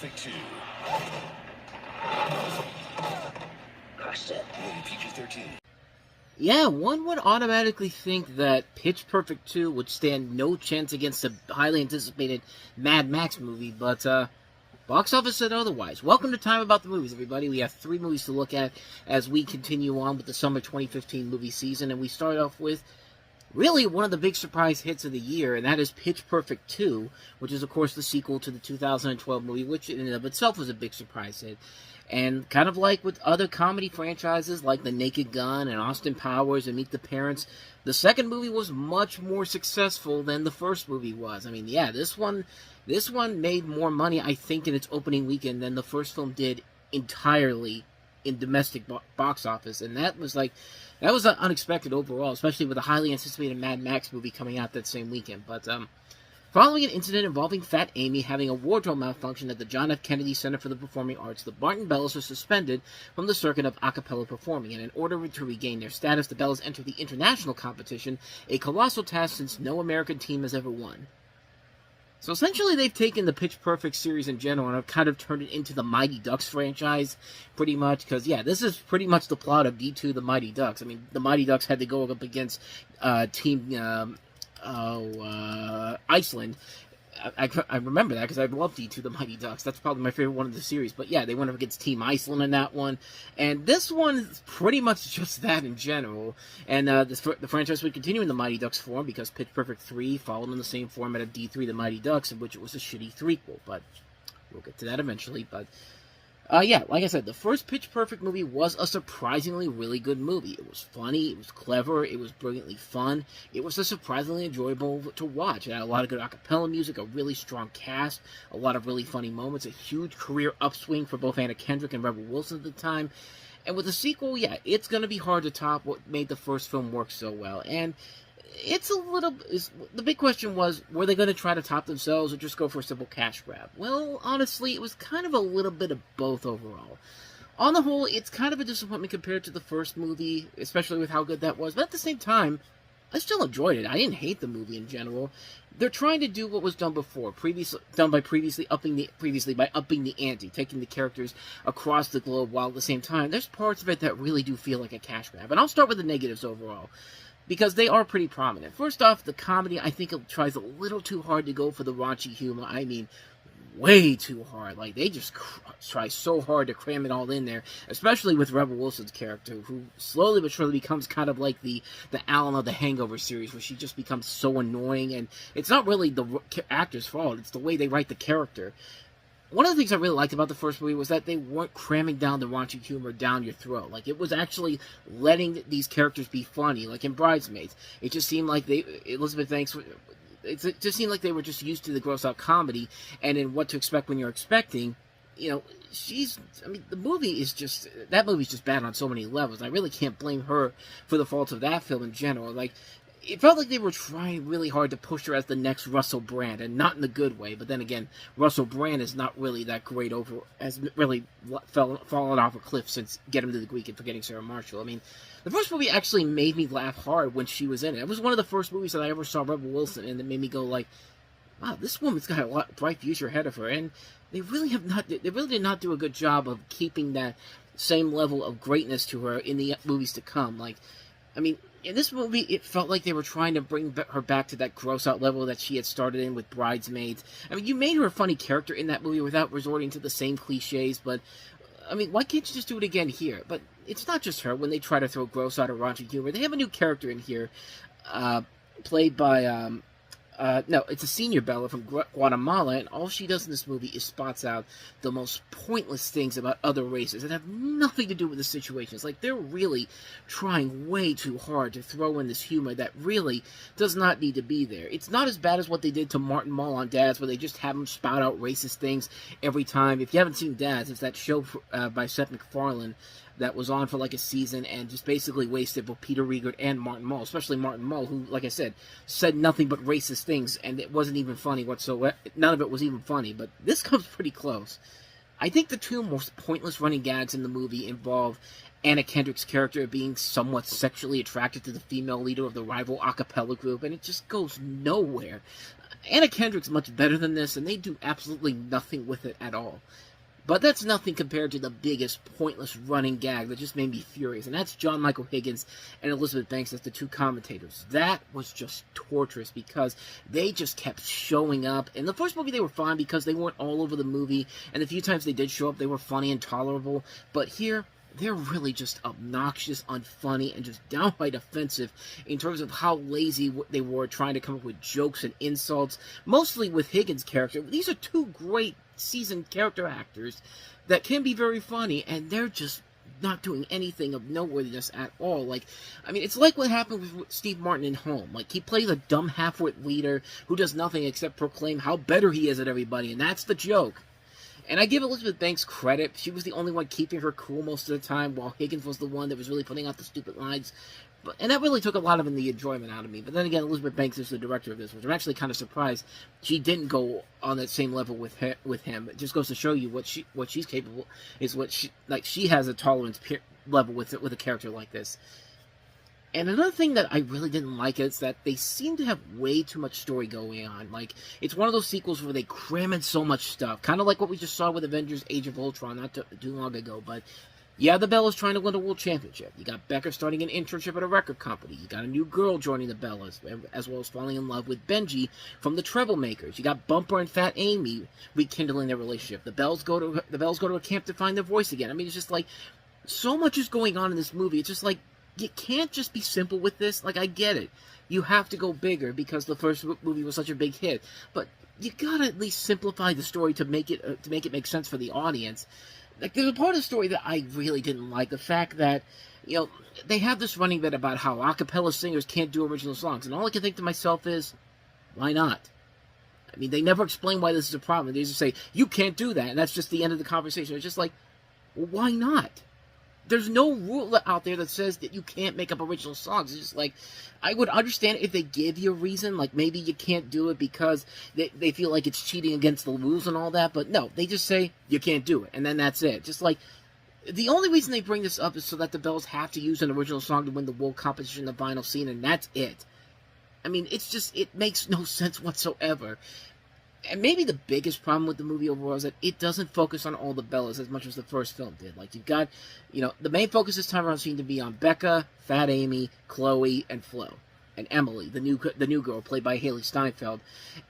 Perfect 2. Crushed it. Rated PG-13. Yeah, one would automatically think that Pitch Perfect 2 would stand no chance against the highly anticipated Mad Max movie, but box office said otherwise. Welcome to Time About the Movies, everybody. We have 3 movies to look at as we continue on with the summer 2015 movie season, and we start off with really one of the big surprise hits of the year, and that is Pitch Perfect 2, which is, of course, the sequel to the 2012 movie, which in and of itself was a big surprise hit. And kind of like with other comedy franchises like The Naked Gun and Austin Powers and Meet the Parents, the second movie was much more successful than the first movie was. I mean, yeah, this one made more money, I think, in its opening weekend than the first film did entirely in domestic box office. And that was unexpected overall, especially with a highly anticipated Mad Max movie coming out that same weekend. But following an incident involving Fat Amy having a wardrobe malfunction at the John F. Kennedy Center for the Performing Arts, the Barton Bellas were suspended from the circuit of a cappella performing, and in order to regain their status, the Bellas entered the international competition, a colossal task since no American team has ever won. So essentially, they've taken the Pitch Perfect series in general and have kind of turned it into the Mighty Ducks franchise, pretty much, because, yeah, this is pretty much the plot of D2 The Mighty Ducks. I mean, the Mighty Ducks had to go up against Team Iceland. I remember that because I love D2 The Mighty Ducks. That's probably my favorite one of the series. But yeah, they went up against Team Iceland in that one. And this one is pretty much just that in general. And the franchise would continue in the Mighty Ducks form because Pitch Perfect 3 followed in the same format of D3 The Mighty Ducks, in which it was a shitty threequel. But we'll get to that eventually. But yeah, like I said, the first Pitch Perfect movie was a surprisingly really good movie. It was funny, it was clever, it was brilliantly fun, it was surprisingly enjoyable to watch. It had a lot of good a cappella music, a really strong cast, a lot of really funny moments, a huge career upswing for both Anna Kendrick and Rebel Wilson at the time. And with the sequel, yeah, it's going to be hard to top what made the first film work so well. And the big question was, were they going to try to top themselves or just go for a simple cash grab? Well, honestly, it was kind of a little bit of both overall. On the whole, it's kind of a disappointment compared to the first movie, especially with how good that was. But at the same time, I still enjoyed it. I didn't hate the movie in general. They're trying to do what was done before, by upping the ante, taking the characters across the globe, while at the same time, there's parts of it that really do feel like a cash grab. And I'll start with the negatives overall, because they are pretty prominent. First off, the comedy, I think it tries a little too hard to go for the raunchy humor. I mean, way too hard. Like, they just try so hard to cram it all in there, especially with Rebel Wilson's character, who slowly but surely becomes kind of like the Alan of the Hangover series, where she just becomes so annoying, and it's not really the actor's fault, it's the way they write the character. One of the things I really liked about the first movie was that they weren't cramming down the raunchy humor down your throat. Like, it was actually letting these characters be funny, like in Bridesmaids. It just seemed like Elizabeth Banks, it just seemed like they were just used to the gross-out comedy, and in What to Expect When You're Expecting, you know, that movie's just bad on so many levels. I really can't blame her for the faults of that film in general. Like, it felt like they were trying really hard to push her as the next Russell Brand, and not in the good way. But then again, Russell Brand is not really that great has really fallen off a cliff since Get Him to the Greek and Forgetting Sarah Marshall. I mean, the first movie actually made me laugh hard when she was in it. It was one of the first movies that I ever saw Rebel Wilson in that made me go like, wow, this woman's got a bright future ahead of her. And they really did not do a good job of keeping that same level of greatness to her in the movies to come. Like, I mean, in this movie, it felt like they were trying to bring her back to that gross-out level that she had started in with Bridesmaids. I mean, you made her a funny character in that movie without resorting to the same cliches, but, I mean, why can't you just do it again here? But it's not just her when they try to throw gross-out or raunchy humor. They have a new character in here, played by, no, it's a senior Bella from Guatemala, and all she does in this movie is spots out the most pointless things about other races that have nothing to do with the situation. It's like they're really trying way too hard to throw in this humor that really does not need to be there. It's not as bad as what they did to Martin Mull on Dads, where they just have him spout out racist things every time. If you haven't seen Dads, it's that show by Seth MacFarlane that was on for like a season and just basically wasted both Peter Riegert and Martin Mull, especially Martin Mull, who, like I said nothing but racist things, and it wasn't even funny whatsoever. None of it was even funny, but this comes pretty close. I think the two most pointless running gags in the movie involve Anna Kendrick's character being somewhat sexually attracted to the female leader of the rival a cappella group, and it just goes nowhere. Anna Kendrick's much better than this, and they do absolutely nothing with it at all. But that's nothing compared to the biggest pointless running gag that just made me furious, and that's John Michael Higgins and Elizabeth Banks as the two commentators. That was just torturous because they just kept showing up. In the first movie, they were fine because they weren't all over the movie, and the few times they did show up, they were funny and tolerable. But here, they're really just obnoxious, unfunny, and just downright offensive in terms of how lazy they were trying to come up with jokes and insults, mostly with Higgins' character. These are two great seasoned character actors that can be very funny, and they're just not doing anything of noteworthiness at all. Like, I mean, it's like what happened with Steve Martin in Home. Like, he plays a dumb half-wit leader who does nothing except proclaim how better he is at everybody, and that's the joke. And I give Elizabeth Banks credit. She was the only one keeping her cool most of the time, while Higgins was the one that was really putting out the stupid lines. And that really took a lot of the enjoyment out of me. But then again, Elizabeth Banks is the director of this, which I'm actually kind of surprised she didn't go on that same level with him. It just goes to show you what she's capable is she has a tolerance level with a character like this. And another thing that I really didn't like is that they seem to have way too much story going on. Like, it's one of those sequels where they cram in so much stuff. Kind of like what we just saw with Avengers Age of Ultron not too long ago. But, yeah, the Bellas trying to win a world championship. You got Becker starting an internship at a record company. You got a new girl joining the Bellas, as well as falling in love with Benji from the Troublemakers. You got Bumper and Fat Amy rekindling their relationship. The Bells go to a camp to find their voice again. I mean, it's just like, so much is going on in this movie. It's just like, you can't just be simple with this. Like, I get it. You have to go bigger because the first movie was such a big hit. But you gotta at least simplify the story to make it make sense for the audience. Like, there's a part of the story that I really didn't like. The fact that, you know, they have this running bit about how a cappella singers can't do original songs. And all I can think to myself is, why not? I mean, they never explain why this is a problem. They just say, you can't do that. And that's just the end of the conversation. It's just like, well, why not? There's no rule out there that says that you can't make up original songs. It's just like, I would understand if they give you a reason, like maybe you can't do it because they feel like it's cheating against the rules and all that, but no, they just say, you can't do it, and then that's it. Just like, the only reason they bring this up is so that the Bells have to use an original song to win the world competition in the final scene, and that's it. I mean, it's just, it makes no sense whatsoever. And maybe the biggest problem with the movie overall is that it doesn't focus on all the Bellas as much as the first film did. Like, you've got, you know, the main focus this time around seemed to be on Becca, Fat Amy, Chloe, and Flo. And Emily, the new girl, played by Haley Steinfeld.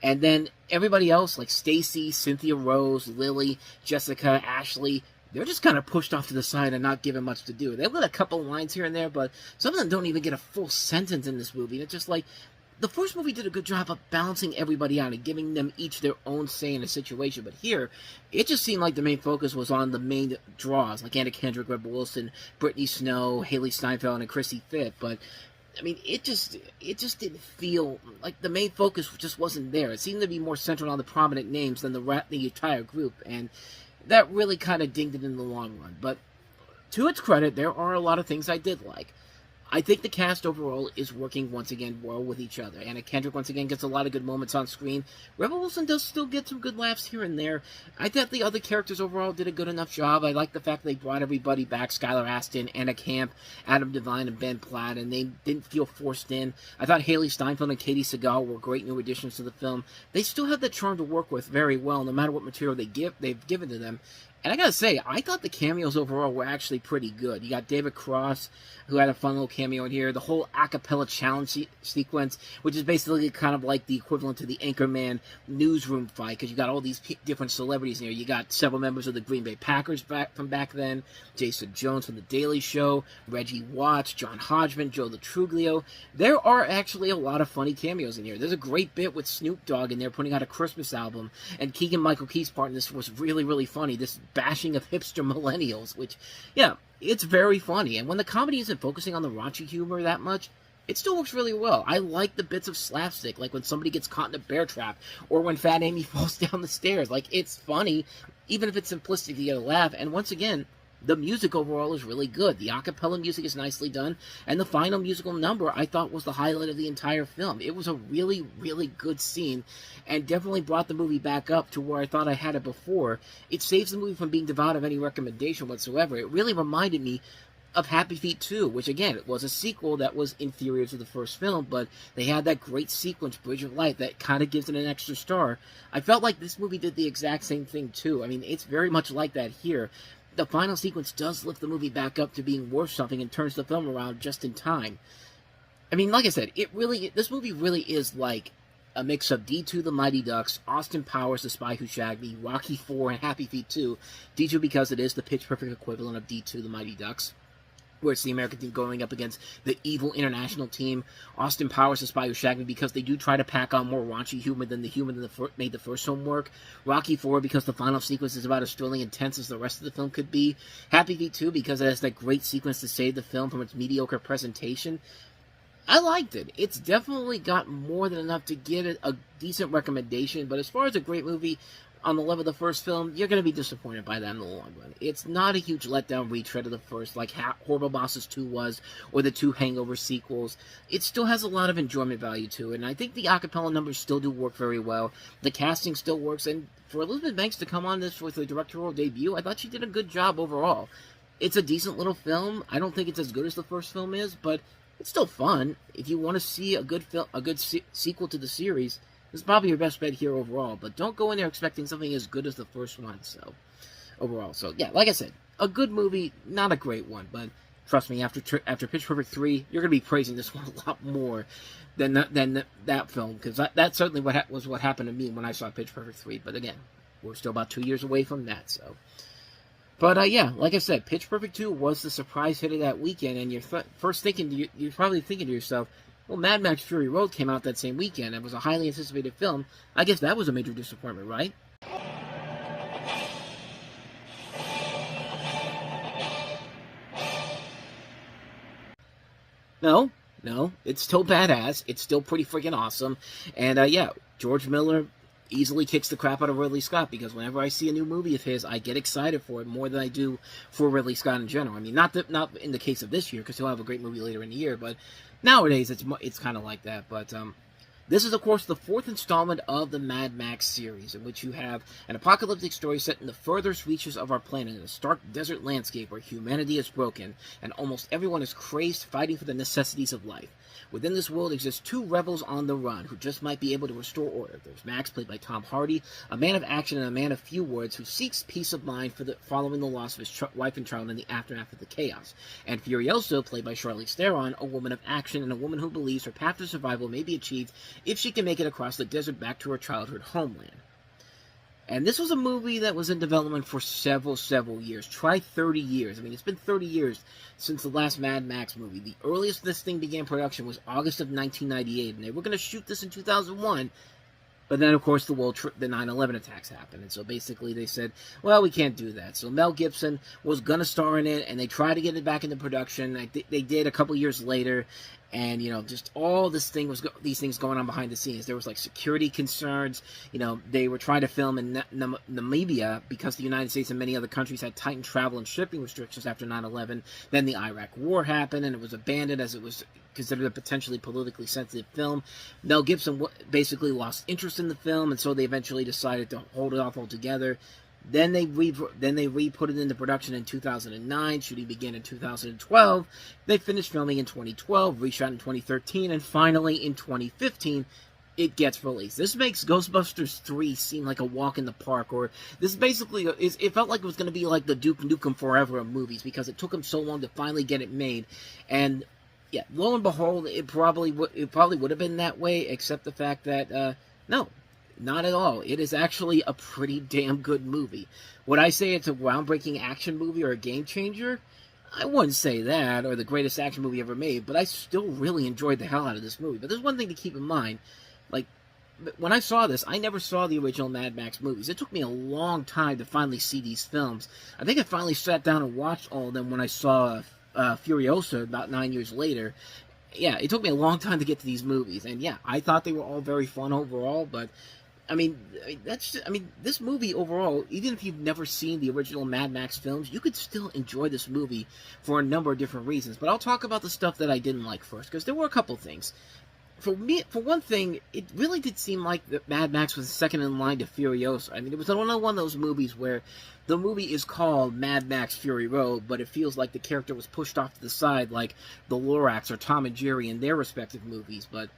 And then everybody else, like Stacy, Cynthia Rose, Lily, Jessica, Ashley, they're just kind of pushed off to the side and not given much to do. They've got a couple lines here and there, but some of them don't even get a full sentence in this movie. It's just like, the first movie did a good job of balancing everybody out and giving them each their own say in a situation, but here, it just seemed like the main focus was on the main draws, like Anna Kendrick, Rebel Wilson, Brittany Snow, Haley Steinfeld, and Chrissy Fit, but, I mean, it just didn't feel like the main focus just wasn't there. It seemed to be more centered on the prominent names than the entire group, and that really kind of dinged it in the long run, but to its credit, there are a lot of things I did like. I think the cast overall is working once again well with each other. Anna Kendrick once again gets a lot of good moments on screen. Rebel Wilson does still get some good laughs here and there. I thought the other characters overall did a good enough job. I like the fact they brought everybody back. Skylar Astin, Anna Camp, Adam Devine, and Ben Platt, and they didn't feel forced in. I thought Haley Steinfeld and Katie Segal were great new additions to the film. They still have that charm to work with very well, no matter what material they've given to them. And I gotta say, I thought the cameos overall were actually pretty good. You got David Cross, who had a fun little cameo in here. The whole a cappella challenge sequence, which is basically kind of like the equivalent to the Anchorman newsroom fight, because you got all these different celebrities in here. You got several members of the Green Bay Packers from back then, Jason Jones from The Daily Show, Reggie Watts, John Hodgman, Joe Latruglio. There are actually a lot of funny cameos in here. There's a great bit with Snoop Dogg in there putting out a Christmas album, and Keegan-Michael Key's part in this was really, really funny. This bashing of hipster millennials, which, yeah, it's very funny. And when the comedy isn't focusing on the raunchy humor that much, it still works really well. I like the bits of slapstick, like when somebody gets caught in a bear trap, or when Fat Amy falls down the stairs. Like, it's funny, even if it's simplistic, you get a laugh. And once again, the music overall is really good. The a cappella music is nicely done, and the final musical number I thought was the highlight of the entire film. It was a really, really good scene, and definitely brought the movie back up to where I thought I had it before. It saves the movie from being devoid of any recommendation whatsoever. It really reminded me of Happy Feet 2, which again, it was a sequel that was inferior to the first film, but they had that great sequence, Bridge of Light, that kind of gives it an extra star. I felt like this movie did the exact same thing too. I mean, it's very much like that here. The final sequence does lift the movie back up to being worth something and turns the film around just in time. I mean, like I said, this movie really is like a mix of D2 The Mighty Ducks, Austin Powers The Spy Who Shagged Me, Rocky IV, and Happy Feet 2. D2 because it is the pitch-perfect equivalent of D2 The Mighty Ducks, where it's the American team going up against the evil international team. Austin Powers The Spy Who Shagged Me because they do try to pack on more raunchy humor than made the first film work. Rocky IV because the final sequence is about as thrilling and intense as the rest of the film could be. Happy Feet 2 because it has that great sequence to save the film from its mediocre presentation. I liked it. It's definitely got more than enough to get it a decent recommendation, but as far as a great movie on the level of the first film, you're going to be disappointed by that in the long run. It's not a huge letdown retread of the first, like Horrible Bosses 2 was, or the 2 Hangover sequels. It still has a lot of enjoyment value to it, and I think the acapella numbers still do work very well. The casting still works, and for Elizabeth Banks to come on this with a directorial debut, I thought she did a good job overall. It's a decent little film. I don't think it's as good as the first film is, but it's still fun. If you want to see a good sequel to the series, this is probably your best bet here overall. But don't go in there expecting something as good as the first one. So overall, yeah, like I said, a good movie, not a great one, but trust me, after Pitch Perfect 3, you're gonna be praising this one a lot more than that film, because that certainly was what happened to me when I saw Pitch Perfect 3. But again, we're still about 2 years away from that, so. But, yeah, like I said, Pitch Perfect 2 was the surprise hit of that weekend, and you're probably thinking to yourself, well, Mad Max Fury Road came out that same weekend. It was a highly anticipated film. I guess that was a major disappointment, right? No, it's still badass. It's still pretty freaking awesome. And, yeah, George Miller easily kicks the crap out of Ridley Scott, because whenever I see a new movie of his, I get excited for it more than I do for Ridley Scott in general. I mean, not in the case of this year, because he'll have a great movie later in the year, but nowadays it's kind of like that. But this is, of course, the 4th installment of the Mad Max series, in which you have an apocalyptic story set in the furthest reaches of our planet, in a stark desert landscape where humanity is broken and almost everyone is crazed, fighting for the necessities of life. Within this world exist 2 rebels on the run who just might be able to restore order. There's Max, played by Tom Hardy, a man of action and a man of few words who seeks peace of mind following the loss of his wife and child in the aftermath of the chaos. And Furiosa, played by Charlize Theron, a woman of action and a woman who believes her path to survival may be achieved if she can make it across the desert back to her childhood homeland. And this was a movie that was in development for several years. Try 30 years. I mean, it's been 30 years since the last Mad Max movie. The earliest this thing began production was August of 1998, and they were going to shoot this in 2001. But then, of course, the 9/11 attacks happened. And so basically they said, well, we can't do that. So Mel Gibson was going to star in it, and they tried to get it back into production. They did a couple years later. And, just all these things going on behind the scenes. There was, security concerns. They were trying to film in Namibia because the United States and many other countries had tightened travel and shipping restrictions after 9/11. Then the Iraq War happened, and it was abandoned as it was considered a potentially politically sensitive film. Mel Gibson basically lost interest in the film, and so they eventually decided to hold it off altogether. Then they re-put it into production in 2009. Shooting began in 2012. They finished filming in 2012, reshot in 2013, and finally in 2015, it gets released. This makes Ghostbusters 3 seem like a walk in the park, or this basically it felt like it was going to be like the Duke Nukem Forever of movies, because it took them so long to finally get it made. And yeah, lo and behold, it probably would have been that way, except the fact that no. Not at all. It is actually a pretty damn good movie. Would I say it's a groundbreaking action movie or a game changer? I wouldn't say that, or the greatest action movie ever made, but I still really enjoyed the hell out of this movie. But there's one thing to keep in mind. When I saw this, I never saw the original Mad Max movies. It took me a long time to finally see these films. I think I finally sat down and watched all of them when I saw Furiosa about 9 years later. Yeah, it took me a long time to get to these movies. And yeah, I thought they were all very fun overall, but this movie overall, even if you've never seen the original Mad Max films, you could still enjoy this movie for a number of different reasons. But I'll talk about the stuff that I didn't like first, because there were a couple things. for me, for one thing, it really did seem like that Mad Max was second in line to Furiosa. I mean, it was another one of those movies where the movie is called Mad Max Fury Road, but it feels like the character was pushed off to the side, like the Lorax or Tom and Jerry in their respective movies. But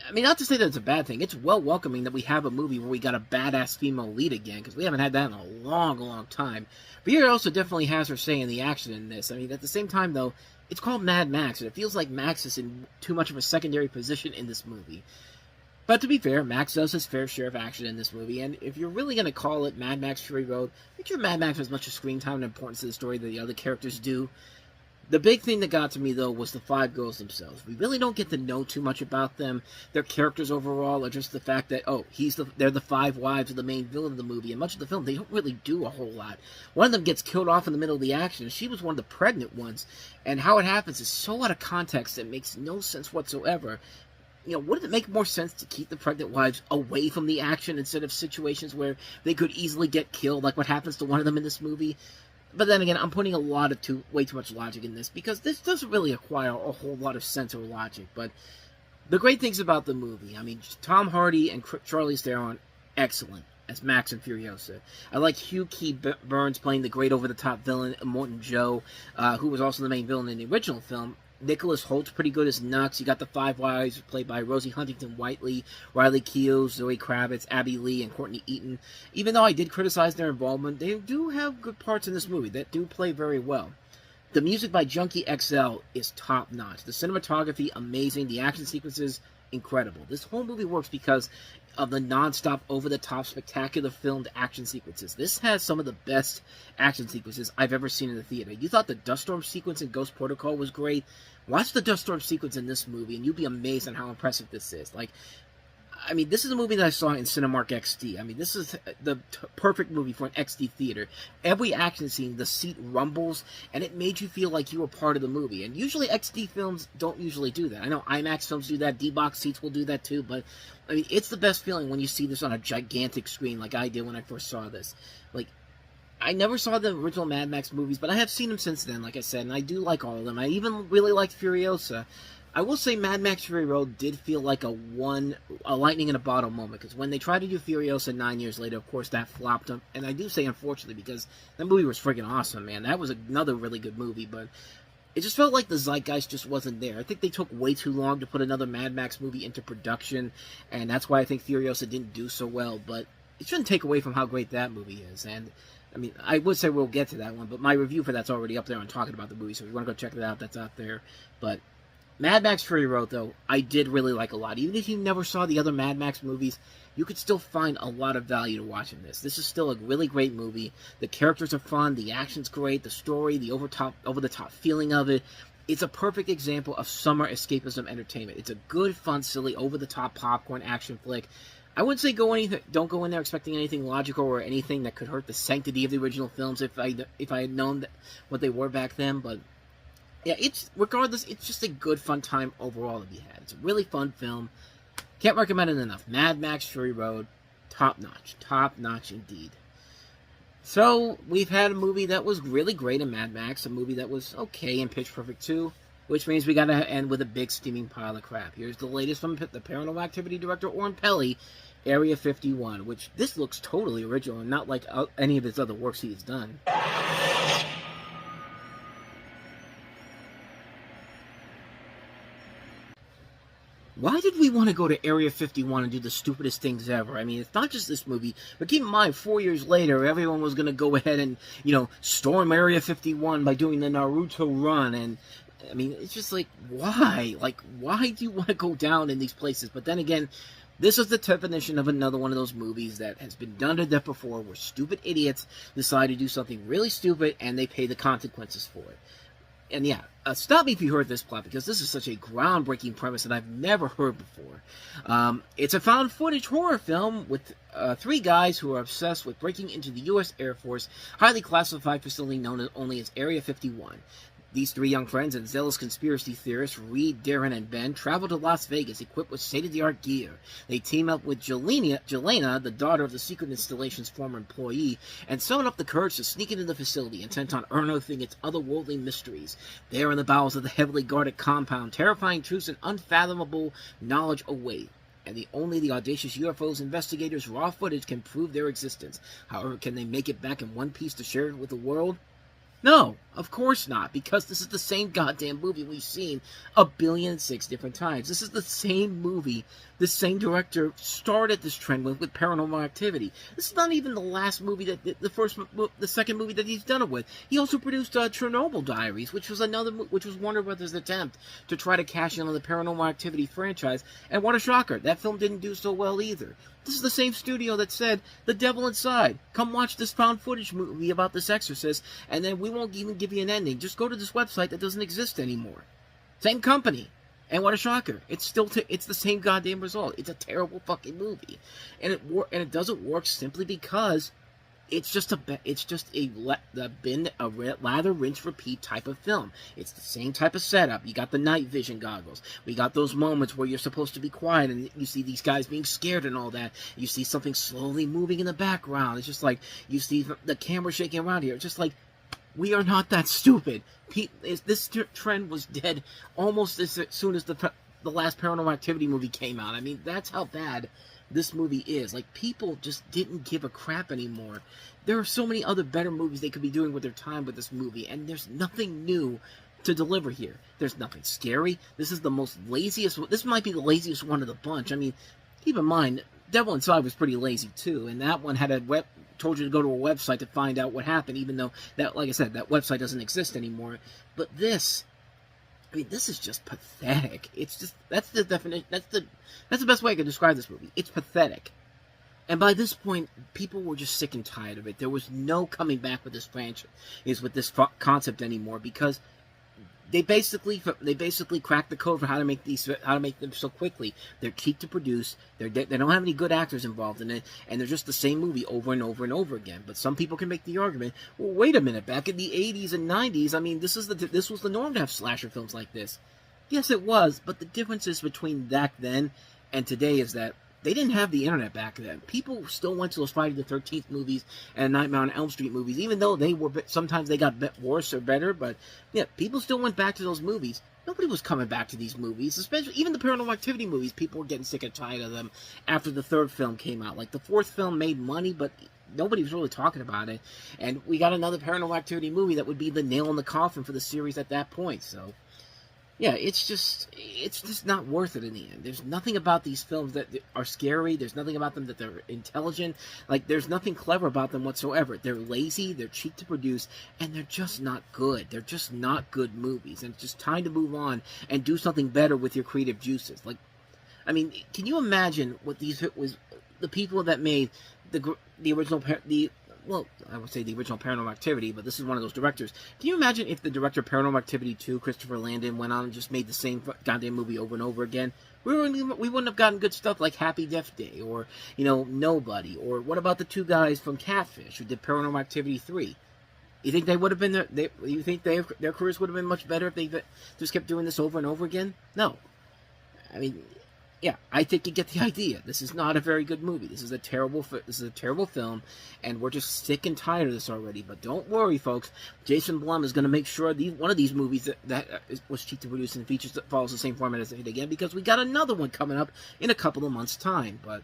I mean, not to say that it's a bad thing. It's well welcoming that we have a movie where we got a badass female lead again, because we haven't had that in a long, long time. Furiosa definitely has her say in the action in this. I mean, at the same time, though, it's called Mad Max, and it feels like Max is in too much of a secondary position in this movie. But to be fair, Max does his fair share of action in this movie, and if you're really going to call it Mad Max Fury Road, make sure Mad Max has as much screen time and importance to the story that the other characters do. The big thing that got to me, though, was the five girls themselves. We really don't get to know too much about them. Their characters overall are just the fact that, oh, they're the five wives of the main villain of the movie, and much of the film, they don't really do a whole lot. One of them gets killed off in the middle of the action, and she was one of the pregnant ones, and how it happens is so out of context that it makes no sense whatsoever. You know, wouldn't it make more sense to keep the pregnant wives away from the action instead of situations where they could easily get killed, like what happens to one of them in this movie? But then again, I'm putting way too much logic in this, because this doesn't really acquire a whole lot of sense or logic. But the great things about the movie, I mean, Tom Hardy and Charlize Theron, excellent as Max and Furiosa. I like Hugh Key Burns playing the great over-the-top villain, Immortan Joe, who was also the main villain in the original film. Nicholas Holt's pretty good as Nux. You got the five wives played by Rosie Huntington-Whiteley, Riley Keough, Zoe Kravitz, Abby Lee, and Courtney Eaton. Even though I did criticize their involvement, they do have good parts in this movie that do play very well. The music by Junkie XL is top-notch. The cinematography, amazing. The action sequences, incredible. This whole movie works because of the non-stop, over-the-top, spectacular filmed action sequences. This has some of the best action sequences I've ever seen in the theater. You thought the Dust Storm sequence in Ghost Protocol was great? Watch the Dust Storm sequence in this movie, and you'll be amazed at how impressive this is. Like, I mean, this is a movie that I saw in Cinemark XD. I mean, this is the perfect movie for an XD theater. Every action scene, the seat rumbles, and it made you feel like you were part of the movie. And usually XD films don't usually do that. I know IMAX films do that, D-Box seats will do that too, but I mean, it's the best feeling when you see this on a gigantic screen like I did when I first saw this. Like, I never saw the original Mad Max movies, but I have seen them since then, like I said, and I do like all of them. I even really liked Furiosa. I will say Mad Max Fury Road did feel like a lightning in a bottle moment, because when they tried to do Furiosa 9 years later, of course, that flopped them. And I do say unfortunately, because that movie was freaking awesome, man. That was another really good movie, but it just felt like the zeitgeist just wasn't there. I think they took way too long to put another Mad Max movie into production, and that's why I think Furiosa didn't do so well, but it shouldn't take away from how great that movie is. And I mean, I would say we'll get to that one, but my review for that's already up there on talking about the movie, so if you want to go check it out, that's out there. But Mad Max Fury Road, though, I did really like a lot. Even if you never saw the other Mad Max movies, you could still find a lot of value to watching this. This is still a really great movie. The characters are fun, the action's great, the story, the over-the-top feeling of it. It's a perfect example of summer escapism entertainment. It's a good, fun, silly, over-the-top popcorn action flick. I wouldn't say don't go in there expecting anything logical or anything that could hurt the sanctity of the original films if I had known what they were back then, but yeah, regardless, it's just a good, fun time overall to be had. It's a really fun film. Can't recommend it enough. Mad Max Fury Road, top-notch. Top-notch indeed. So, we've had a movie that was really great in Mad Max, a movie that was okay in Pitch Perfect 2, which means we gotta end with a big steaming pile of crap. Here's the latest from the Paranormal Activity director, Oren Peli, Area 51, which this looks totally original and not like any of his other works he has done. Why did we want to go to Area 51 and do the stupidest things ever? I mean, it's not just this movie, but keep in mind, 4 years later, everyone was going to go ahead and, storm Area 51 by doing the Naruto run, and, I mean, it's just like, why? Like, why do you want to go down in these places? But then again, this is the definition of another one of those movies that has been done to death before, where stupid idiots decide to do something really stupid, and they pay the consequences for it. And yeah, stop me if you heard this plot, because this is such a groundbreaking premise that I've never heard before. It's a found footage horror film with 3 guys who are obsessed with breaking into the U.S. Air Force highly classified facility known only as Area 51. These three young friends and zealous conspiracy theorists, Reed, Darren, and Ben, travel to Las Vegas equipped with state-of-the-art gear. They team up with Jelena, the daughter of the secret installation's former employee, and summon up the courage to sneak into the facility, intent on unearthing its otherworldly mysteries. There in the bowels of the heavily guarded compound, terrifying truths and unfathomable knowledge await. And only the audacious UFO's investigators' raw footage can prove their existence. However, can they make it back in one piece to share it with the world? No, of course not, because this is the same goddamn movie we've seen 1,000,000,006 different times. This is the same movie the same director started this trend with Paranormal Activity. This is not even the last movie the second movie that he's done it with. He also produced Chernobyl Diaries, which was Warner Brothers' attempt to try to cash in on the Paranormal Activity franchise. And what a shocker, that film didn't do so well either. This is the same studio that said, The Devil Inside, come watch this found footage movie about this exorcist, and then we won't even give you an ending. Just go to this website that doesn't exist anymore. Same company. And what a shocker. It's the same goddamn result. It's a terrible fucking movie. And it doesn't work simply because it's just a lather, rinse, repeat type of film. It's the same type of setup. You got the night vision goggles. We got those moments where you're supposed to be quiet and you see these guys being scared and all that. You see something slowly moving in the background. It's just like you see the camera shaking around here. It's just like, we are not that stupid. This trend was dead almost as soon as the last Paranormal Activity movie came out. I mean, that's how bad this movie is. Like, people just didn't give a crap anymore. There are so many other better movies they could be doing with their time with this movie, and there's nothing new to deliver here. There's nothing scary. This is the most laziest. This might be the laziest one of the bunch. I mean, keep in mind, Devil Inside was pretty lazy too, and that one had told you to go to a website to find out what happened, even though that, like I said, that website doesn't exist anymore. But this, I mean, this is just pathetic. It's just, that's the definition, that's the best way I can describe this movie. It's pathetic. And by this point, people were just sick and tired of it. There was no coming back with this franchise, with this concept anymore, because they basically cracked the code for how to make them so quickly. They're cheap to produce. They don't have any good actors involved in it, and they're just the same movie over and over and over again. But some people can make the argument, well, wait a minute, back in the 80s and 90s, I mean, this was the norm to have slasher films like this. Yes, it was, but the differences between back then and today is that they didn't have the internet back then. People still went to those Friday the 13th movies and Nightmare on Elm Street movies, even though sometimes they got worse or better. But yeah, people still went back to those movies. Nobody was coming back to these movies, especially even the Paranormal Activity movies. People were getting sick and tired of them after the third film came out. Like, the fourth film made money, but nobody was really talking about it. And we got another Paranormal Activity movie that would be the nail in the coffin for the series at that point. So yeah, it's just not worth it in the end. There's nothing about these films that are scary. There's nothing about them that they're intelligent. Like, there's nothing clever about them whatsoever. They're lazy, they're cheap to produce, and they're just not good. They're just not good movies. And it's just time to move on and do something better with your creative juices. Like, I mean, can you imagine what the people that made the original well, I would say the original Paranormal Activity, but this is one of those directors. Can you imagine if the director of Paranormal Activity 2, Christopher Landon, went on and just made the same goddamn movie over and over again? We wouldn't have gotten good stuff like Happy Death Day, or, Nobody, or what about the two guys from Catfish who did Paranormal Activity 3? You think they would have been you think their careers would have been much better if they just kept doing this over and over again? No. I mean, yeah, I think you get the idea. This is not a very good movie. This is a terrible film, and we're just sick and tired of this already. But don't worry, folks. Jason Blum is going to make sure one of these movies that was cheap to produce and features that follows the same format as it again, because we got another one coming up in a couple of months' time. But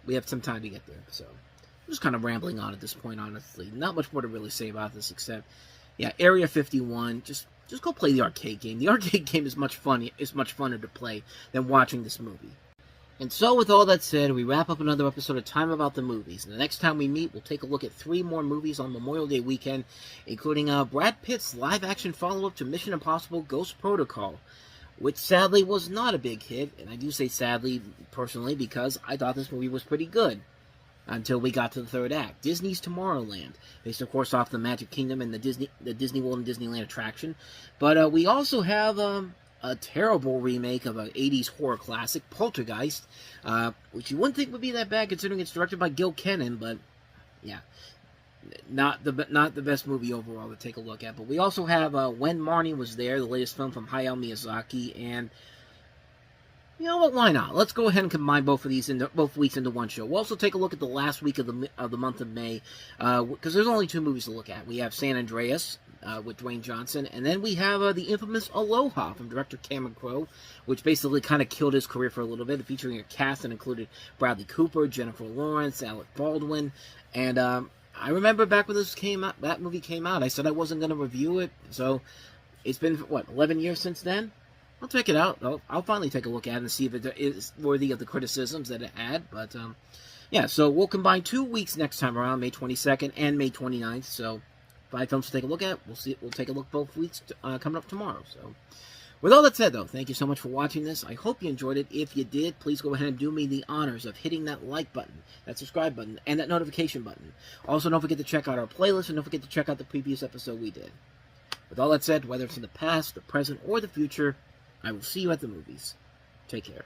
we have some time to get there, so I'm just kind of rambling on at this point, honestly. Not much more to really say about this, except, yeah, Area 51, just go play the arcade game. The arcade game is much funner to play than watching this movie. And so, with all that said, we wrap up another episode of Time About the Movies. And the next time we meet, we'll take a look at 3 more movies on Memorial Day weekend, including Brad Pitt's live-action follow-up to Mission Impossible Ghost Protocol, which sadly was not a big hit. And I do say sadly, personally, because I thought this movie was pretty good. Until we got to the third act, Disney's Tomorrowland, based of course off the Magic Kingdom and the Disney World and Disneyland attraction. But we also have a terrible remake of an 80s horror classic, Poltergeist, which you wouldn't think would be that bad considering it's directed by Gil Kenan, but yeah. not the best movie overall to take a look at. But we also have When Marnie Was There, the latest film from Hayao Miyazaki, and you know what? Why not? Let's go ahead and combine both weeks into one show. We'll also take a look at the last week of the month of May, because there's only 2 movies to look at. We have San Andreas with Dwayne Johnson, and then we have the infamous Aloha from director Cameron Crowe, which basically kind of killed his career for a little bit, featuring a cast that included Bradley Cooper, Jennifer Lawrence, Alec Baldwin, and I remember back when that movie came out, I said I wasn't going to review it. So it's been 11 years since then. I'll check it out. I'll finally take a look at it and see if it is worthy of the criticisms that it had. But, yeah, so we'll combine 2 weeks next time around, May 22nd and May 29th. So 5 films to take a look at. We'll take a look both weeks coming up tomorrow. So with all that said, though, thank you so much for watching this. I hope you enjoyed it. If you did, please go ahead and do me the honors of hitting that like button, that subscribe button, and that notification button. Also, don't forget to check out our playlist, and don't forget to check out the previous episode we did. With all that said, whether it's in the past, the present, or the future, I will see you at the movies. Take care.